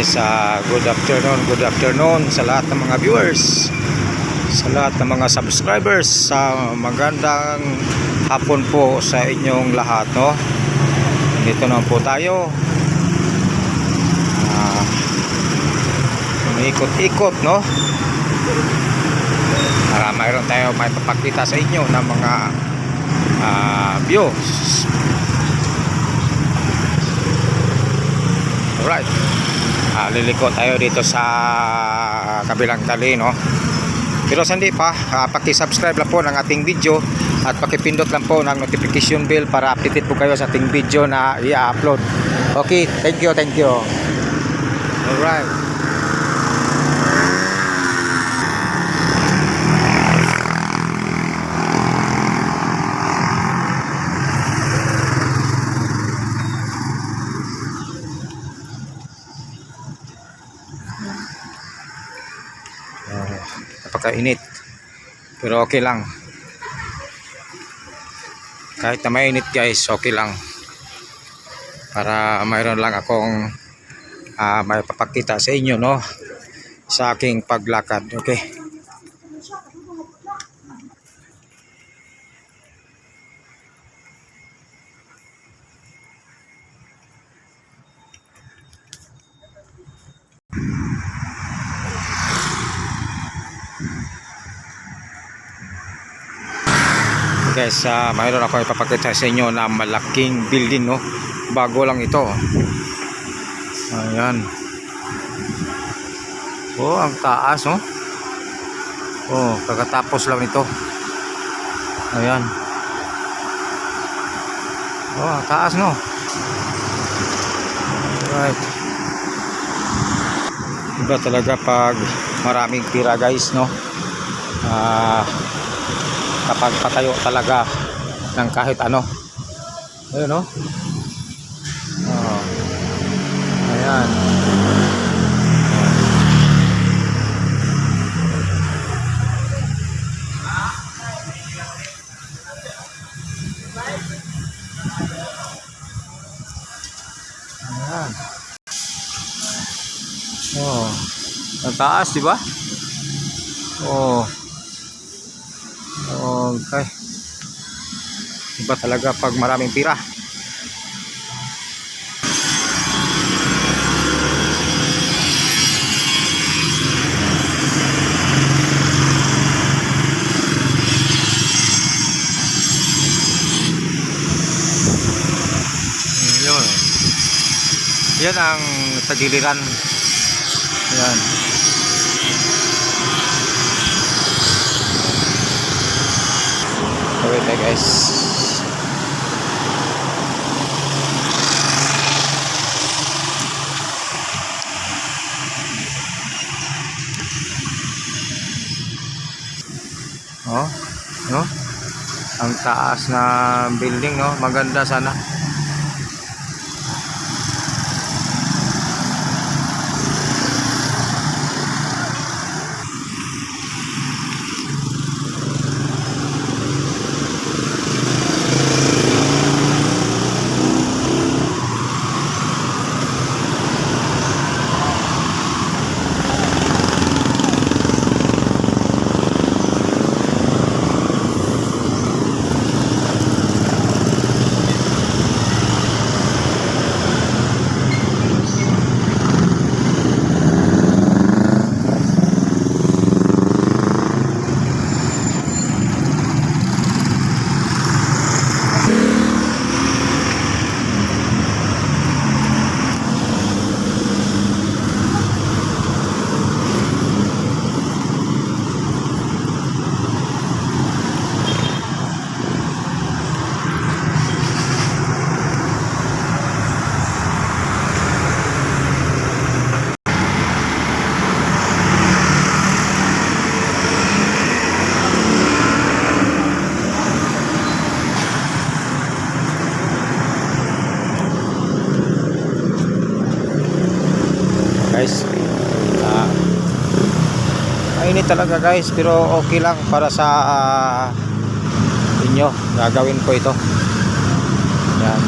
guys, good afternoon sa lahat ng mga viewers, sa lahat ng mga subscribers. Magandang hapon po sa inyong lahat, no? Dito naman po tayo, ikot-ikot, no? Para mayroon tayo may papakita sa inyo ng mga views. Alright, liliko tayo dito sa kabilang tali, no? Pero hindi pa, paki-subscribe lang po ng ating video at pakipindot lang po ng notification bell para updated po kayo sa ating video na i-upload. Okay, thank you. Alright. Napakainit, pero okay lang. Kahit na mainit guys, okay lang, para mayroon lang akong may papakita sa inyo, no, sa aking paglakad. Okay, guys, mayroon ako ipapakita sa inyo na malaking building, no? Bago lang ito. Ayan. Oh, ang taas, no? Oh, kakatapos lang ito. Ayan. Oh, ang taas, no? Right. Iba talaga pag maraming pira, guys, no? Kapag patayo talaga ng kahit ano. Ayun, no? Oh. Ayan. Ayan. Oh. Ang taas, di ba? Oh. Okay. Iba talaga pag maraming pira. Yun. Yan ang tagiliran. Yan. Wait na guys. Oh, no? Ang taas na building, no? Maganda sana. Guys, mainit talaga guys, pero okay lang para sa inyo. Gagawin ko ito. Yan.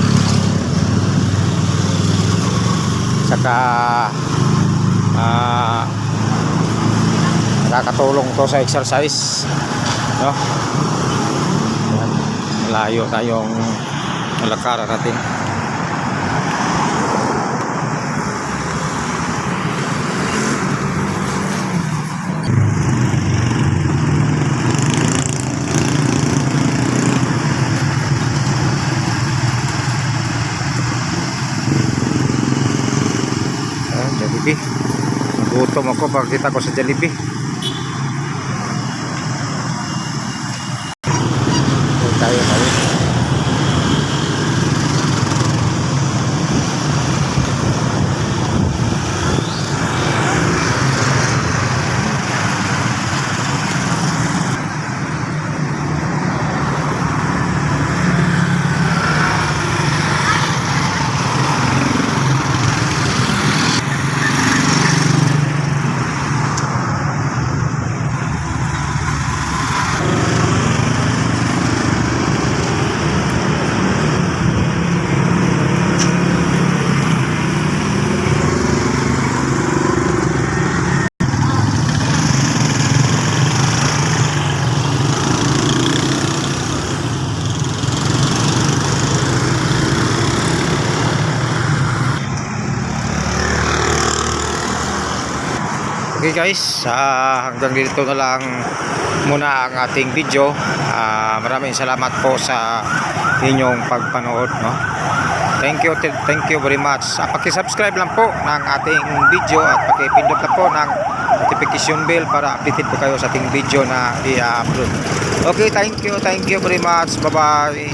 Saka nakakatulong to sa exercise, no? Yan. Malayo tayong lakaran natin. Jollibee. Gutom ako pagkita ko sa Jollibee. Tayo. Okay guys, hanggang dito na lang muna ang ating video. Maraming salamat po sa inyong pagpanood, no? Thank you very much. Paki-subscribe lang po ng ating video at paki-pindot lang po ng notification bell para updated po kayo sa ating video na i-upload. Okay, thank you very much. Bye bye.